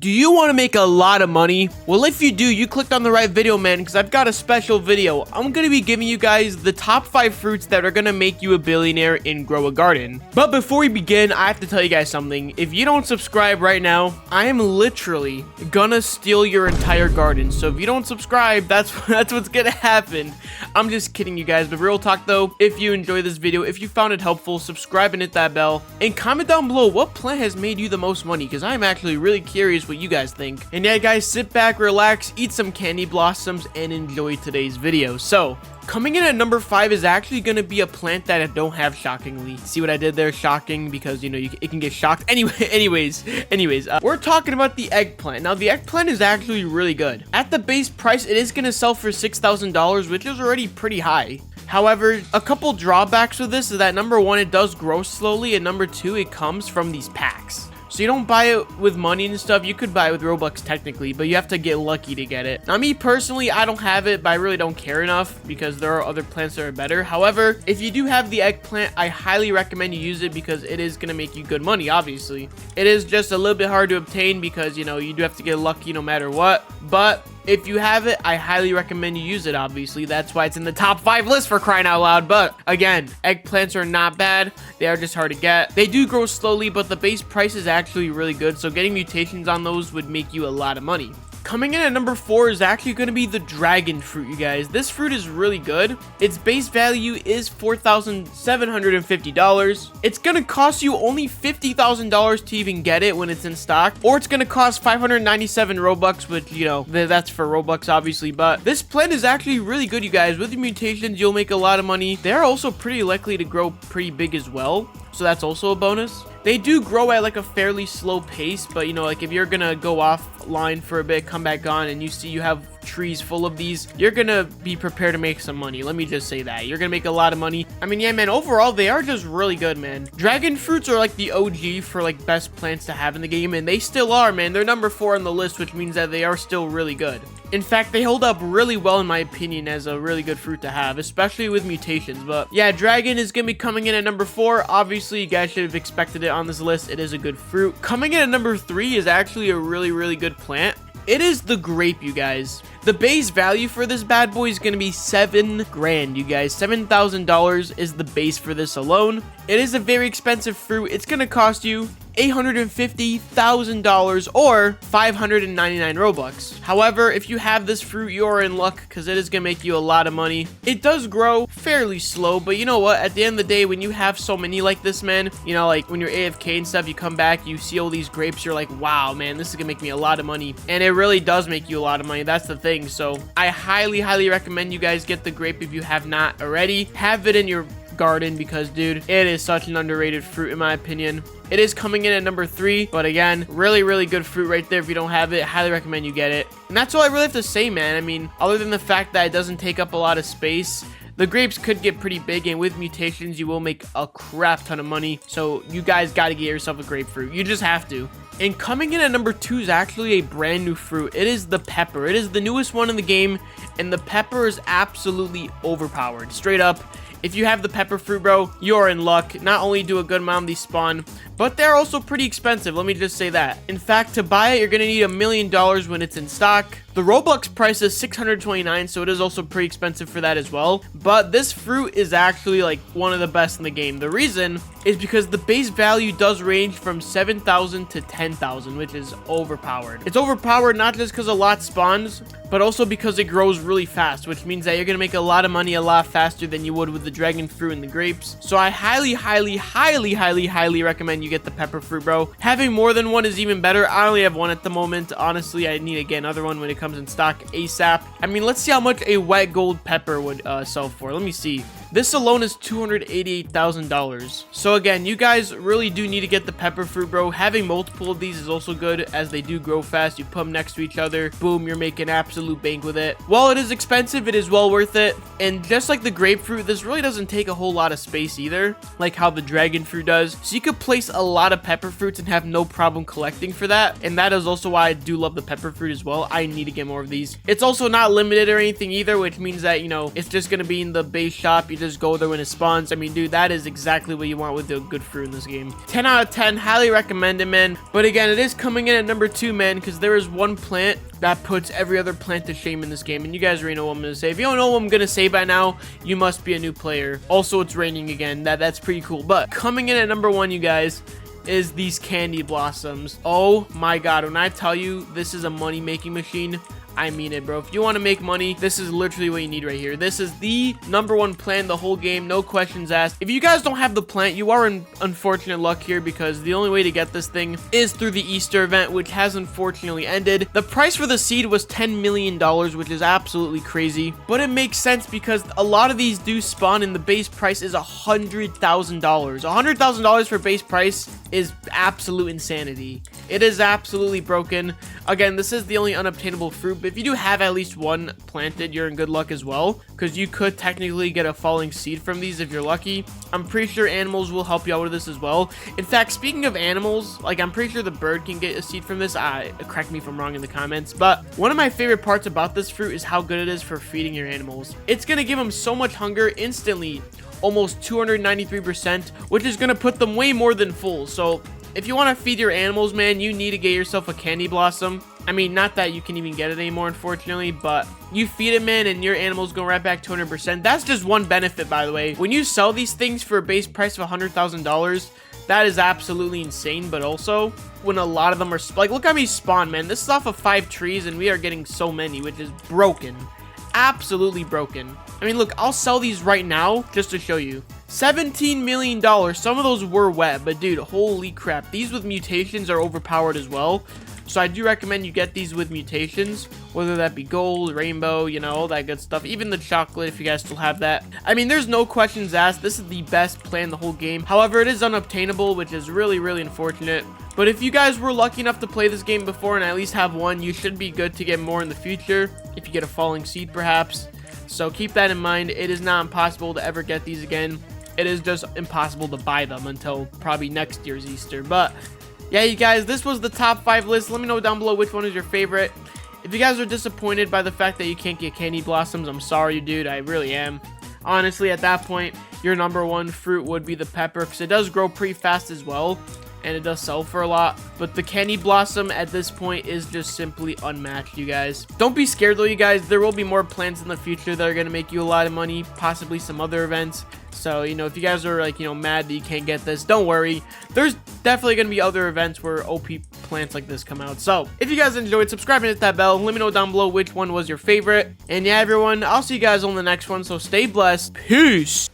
Do you want to make a lot of money? Well, if you do, you clicked on the right video, man, because I've got a special video. I'm going to be giving you guys the top 5 fruits that are going to make you a billionaire in Grow a Garden. But before we begin, I have to tell you guys something. If you don't subscribe right now, I am literally gonna steal your entire garden. So if you don't subscribe, that's what's gonna happen. I'm just kidding, you guys. But real talk though, if you enjoyed this video, if you found it helpful, subscribe and hit that bell. And comment down below what plant has made you the most money, because I'm actually really curious what you guys think. And yeah, guys, sit back, relax, eat some candy blossoms, and enjoy today's video. So, coming in at number 5 is actually going to be a plant that I don't have, shockingly. See what I did there? Shocking, because, you know, it can get shocked. Anyways, we're talking about the eggplant. Now, the eggplant is actually really good. At the base price, it is going to sell for $6,000, which is already pretty high. However, a couple drawbacks with this is that number 1, it does grow slowly, and number 2, it comes from these packs. So you don't buy it with money and stuff. You could buy it with Robux technically, but you have to get lucky to get it. Now, me personally, I don't have it, but I really don't care enough because there are other plants that are better. However, if you do have the eggplant, I highly recommend you use it because it is going to make you good money, obviously. It is just a little bit hard to obtain because, you know, you do have to get lucky no matter what. But if you have it, I highly recommend you use it, obviously. That's why it's in the top 5 list, for crying out loud. But again, eggplants are not bad. They are just hard to get. They do grow slowly, but the base price is actually really good. So getting mutations on those would make you a lot of money. Coming in at number 4 is actually going to be the dragon fruit, you guys. This fruit is really good. Its base value is $4,750. It's going to cost you only $50,000 to even get it when it's in stock. Or it's going to cost 597 Robux, which, you know, that's for Robux, obviously. But this plant is actually really good, you guys. With the mutations, you'll make a lot of money. They're also pretty likely to grow pretty big as well. So that's also a bonus. They do grow at like a fairly slow pace, but you know, like if you're gonna go offline for a bit, come back on, and you see you have trees full of these, you're gonna be prepared to make some money. Let me just say that. You're gonna make a lot of money. I mean, yeah, man, overall, they are just really good, man. Dragon fruits are like the OG for like best plants to have in the game, and they still are, man. They're number 4 on the list, which means that they are still really good. In fact, they hold up really well, in my opinion, as a really good fruit to have, especially with mutations. But yeah, dragon is gonna be coming in at number 4. Obviously, you guys should have expected it on this list. It is a good fruit. Coming in at number 3 is actually a really good plant. It is the grape, you guys. The base value for this bad boy is going to be $7 grand, you guys. $7,000 is the base for this alone. It is a very expensive fruit. It's going to cost you $850,000 or 599 Robux. However, if you have this fruit, you're in luck because it is going to make you a lot of money. It does grow fairly slow, but you know what? At the end of the day, when you have so many like this, man, you know, like when you're AFK and stuff, you come back, you see all these grapes, you're like, wow, man, this is going to make me a lot of money. And it really does make you a lot of money. That's the thing. So I highly recommend you guys get the grape if you have not already. Have it in your garden because, dude, it is such an underrated fruit in my opinion. It is coming in at number 3, but again, really good fruit right there. If you don't have it, highly recommend you get it. And that's all I really have to say, man. I mean, other than the fact that it doesn't take up a lot of space, the grapes could get pretty big, and with mutations, you will make a crap ton of money. So you guys got to get yourself a grapefruit. You just have to. And coming in at number 2 is actually a brand new fruit. It is the pepper. It is the newest one in the game, and the pepper is absolutely overpowered. Straight up. If you have the pepper fruit, bro, you're in luck. Not only do a good amount of these spawn, but they're also pretty expensive. Let me just say that. In fact, to buy it, you're going to need $1 million when it's in stock. The Robux price is $629, so it is also pretty expensive for that as well. But this fruit is actually like one of the best in the game. The reason is because the base value does range from 7,000 to 10,000, which is overpowered. It's overpowered not just because a lot spawns, but also because it grows really fast, which means that you're going to make a lot of money a lot faster than you would with the dragon fruit and the grapes. So I highly recommend you get the pepper fruit, bro. Having more than one is even better. I only have one at the moment. Honestly, I need to get another one when it comes in stock ASAP. I mean, let's see how much a wet gold pepper would sell for. Let me see. This alone is $288,000. So again, you guys really do need to get the pepper fruit, bro. Having multiple of these is also good as they do grow fast. You put them next to each other. Boom, you're making absolute bank with it. While it is expensive, it is well worth it. And just like the grapefruit, this really doesn't take a whole lot of space either, like how the dragon fruit does. So you could place a lot of pepper fruits and have no problem collecting for that. And that is also why I do love the pepper fruit as well. I need to get more of these. It's also not limited or anything either, which means that, you know, it's just going to be in the base shop. You just go there when it spawns. I mean, dude, that is exactly what you want with a good fruit in this game. 10 out of 10, highly recommend it, man. But again, it is coming in at number 2, man, because there is one plant that puts every other plant to shame in this game, and you guys already know what I'm gonna say. If you don't know what I'm gonna say by now, you must be a new player. Also, it's raining again. That's pretty cool. But coming in at number 1, you guys, is these candy blossoms. Oh my god, when I tell you this is a money making machine, I mean it, bro. If you want to make money, this is literally what you need right here. This is the number 1 plant in the whole game, no questions asked. If you guys don't have the plant, you are in unfortunate luck here, because the only way to get this thing is through the Easter event, which has unfortunately ended. The price for the seed was $10 million, which is absolutely crazy, but it makes sense because a lot of these do spawn, and the base price is $100,000. $100,000 for base price is absolute insanity. It is absolutely broken. Again, this is the only unobtainable fruit, but if you do have at least one planted, you're in good luck as well, because you could technically get a falling seed from these if you're lucky. I'm pretty sure animals will help you out with this as well. In fact, speaking of animals, like, I'm pretty sure the bird can get a seed from this. Correct me if I'm wrong in the comments, but one of my favorite parts about this fruit is how good it is for feeding your animals. It's gonna give them so much hunger instantly, almost 293%, which is gonna put them way more than full. So if you want to feed your animals, man, you need to get yourself a candy blossom. I mean, not that you can even get it anymore, unfortunately, but you feed it, man, and your animals go right back 200%. That's just one benefit, by the way. When you sell these things for a base price of $100,000, that is absolutely insane. But also, when a lot of them are, like, look how many spawn, man. This is off of 5 trees, and we are getting so many, which is broken. Absolutely broken. I mean, look, I'll sell these right now just to show you. $17 million. Some of those were wet, but dude, holy crap. These with mutations are overpowered as well. So I do recommend you get these with mutations, whether that be gold, rainbow, you know, all that good stuff. Even the chocolate, if you guys still have that. I mean, there's no questions asked. This is the best plan in the whole game. However, it is unobtainable, which is really, really unfortunate. But if you guys were lucky enough to play this game before and at least have one, you should be good to get more in the future. If you get a falling seed, perhaps. So keep that in mind. It is not impossible to ever get these again. It is just impossible to buy them until probably next year's Easter. But yeah, you guys, this was the top 5 list. Let me know down below which one is your favorite. If you guys are disappointed by the fact that you can't get candy blossoms, I'm sorry, dude. I really am. Honestly, at that point, your number 1 fruit would be the pepper, because it does grow pretty fast as well, and it does sell for a lot. But the candy blossom at this point is just simply unmatched, you guys. Don't be scared though, you guys. There will be more plans in the future that are going to make you a lot of money, possibly some other events. So, you know, if you guys are, like, you know, mad that you can't get this, don't worry. There's definitely going to be other events where OP plants like this come out. So, if you guys enjoyed, subscribe and hit that bell. Let me know down below which one was your favorite. And yeah, everyone, I'll see you guys on the next one. So, stay blessed. Peace.